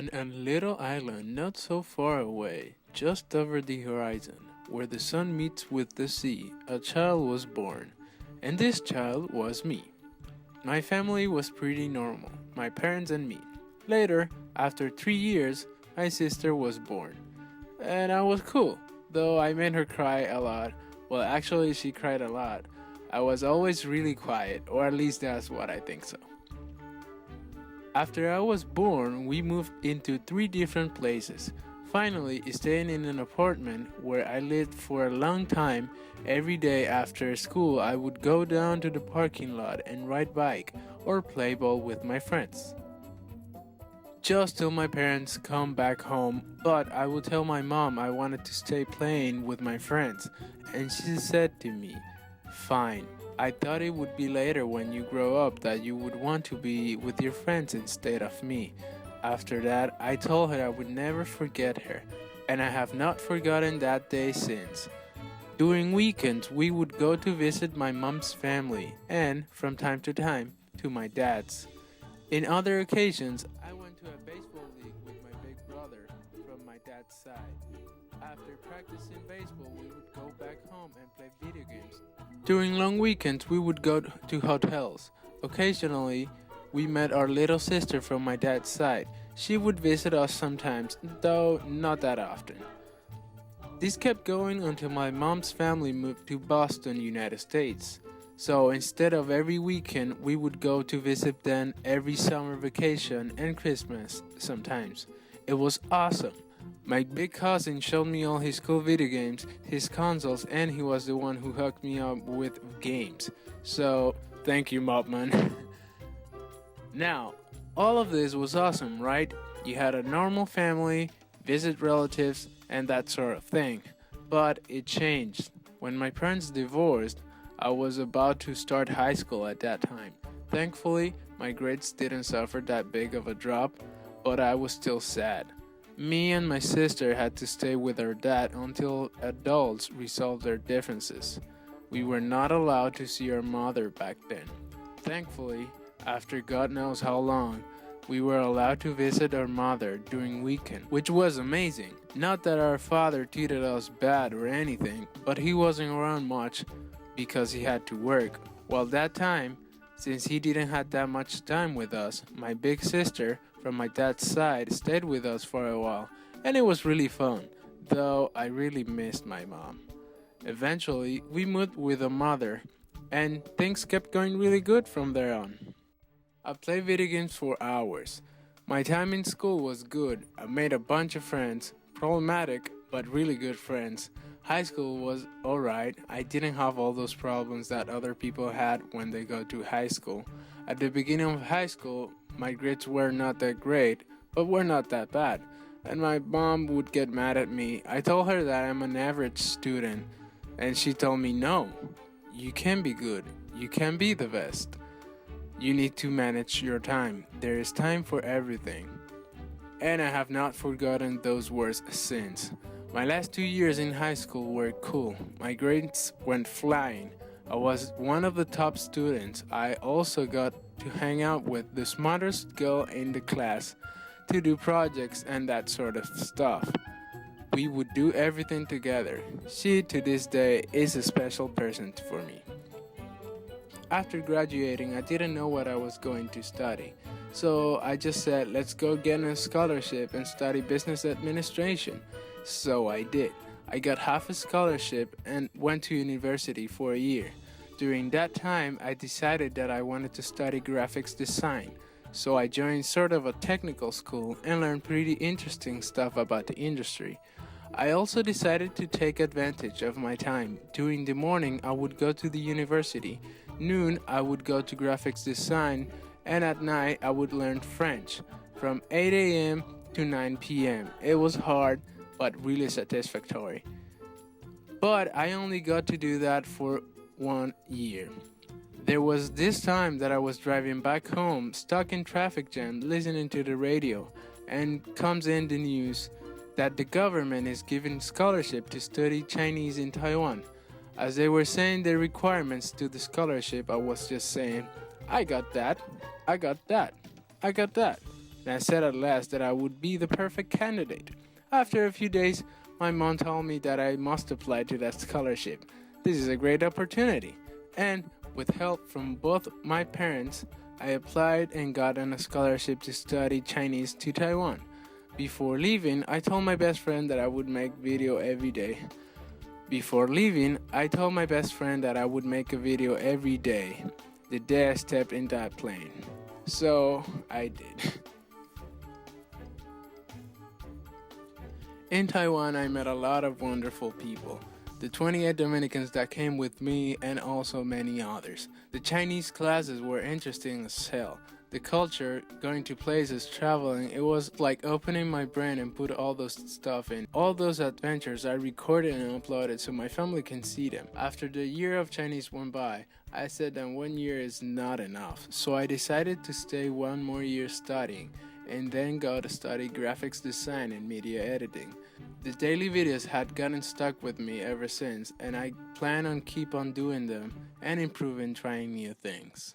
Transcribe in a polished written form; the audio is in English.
On a little island not so far away, just over the horizon, where the sun meets with the sea, a child was born. And this child was me. My family was pretty normal, my parents and me. Later, after 3 years, my sister was born. And I was cool, though I made her cry a lot. Well, actually, she cried a lot. I was always really quiet, or at least that's what I think so. After I was born, we moved into three different places. Finally, staying in an apartment where I lived for a long time, every day after school I would go down to the parking lot and ride bike or play ball with my friends. Just till my parents come back home, but I would tell my mom I wanted to stay playing with my friends, and she said to me, "Fine. I thought it would be later when you grow up that you would want to be with your friends instead of me." After that, I told her I would never forget her, and I have not forgotten that day since. During weekends, we would go to visit my mom's family, and, from time to time, to my dad's. In other occasions, I went to a baseball league with my big brother from my dad's side. After practicing baseball, we would go back home and play video games. During long weekends, we would go to hotels. Occasionally, we met our little sister from my dad's side. She would visit us sometimes, though not that often. This kept going until my mom's family moved to Boston, United States. So instead of every weekend, we would go to visit them every summer vacation and Christmas sometimes. It was awesome. My big cousin showed me all his cool video games, his consoles, and he was the one who hooked me up with games. So, thank you, Mobman. Now, all of this was awesome, right? You had a normal family, visit relatives, and that sort of thing. But it changed. When my parents divorced, I was about to start high school at that time. Thankfully, my grades didn't suffer that big of a drop, but I was still sad. Me and my sister had to stay with our dad until adults resolved their differences. We were not allowed to see our mother back then. Thankfully, after God knows how long, we were allowed to visit our mother during weekend, which was amazing. Not that our father treated us bad or anything, but he wasn't around much because he had to work. Well, that time, since he didn't have that much time with us, my big sister from my dad's side stayed with us for a while, and it was really fun, though I really missed my mom. Eventually, we moved with a mother, and things kept going really good from there on. I played video games for hours. My time in school was good. I made a bunch of friends, problematic but really good friends. High school was alright. I didn't have all those problems that other people had when they go to high school. At the beginning of high school, my grades were not that great, but were not that bad. And my mom would get mad at me. I told her that I'm an average student, and she told me, "No, you can be good. You can be the best. You need to manage your time. There is time for everything." And I have not forgotten those words since. My last 2 years in high school were cool. My grades went flying. I was one of the top students. I also got to hang out with the smartest girl in the class to do projects and that sort of stuff. We would do everything together. She, to this day, is a special person for me. After graduating, I didn't know what I was going to study. So I just said, let's go get a scholarship and study business administration. So I did. I got half a scholarship and went to university for a year. During that time, I decided that I wanted to study graphics design. So I joined sort of a technical school and learned pretty interesting stuff about the industry. I also decided to take advantage of my time. During the morning, I would go to the university. Noon, I would go to graphics design, and at night, I would learn French from 8 a.m. to 9 p.m. It was hard, but really satisfactory. But I only got to do that for 1 year. There was this time that I was driving back home, stuck in traffic jam, listening to the radio, and comes in the news that the government is giving scholarship to study Chinese in Taiwan. As they were saying the requirements to the scholarship, I was just saying, I got that, I got that, I got that. and I said at last that I would be the perfect candidate. After a few days, my mom told me that I must apply to that scholarship. This is a great opportunity. And with help from both my parents, I applied and got on a scholarship to study Chinese to Taiwan. Before leaving, I told my best friend that I would make video every day. Before leaving, I told my best friend that I would make a video every day, the day I stepped in that plane. So, I did. In Taiwan, I met a lot of wonderful people. The 28 Dominicans that came with me and also many others. The Chinese classes were interesting as hell. The culture, going to places, traveling, it was like opening my brain and put all those stuff in. All those adventures I recorded and uploaded so my family can see them. After the year of Chinese went by, I said that 1 year is not enough. So I decided to stay 1 more year studying and then go to study graphics design and media editing. The daily videos had gotten stuck with me ever since, and I plan on keep on doing them and improving, trying new things.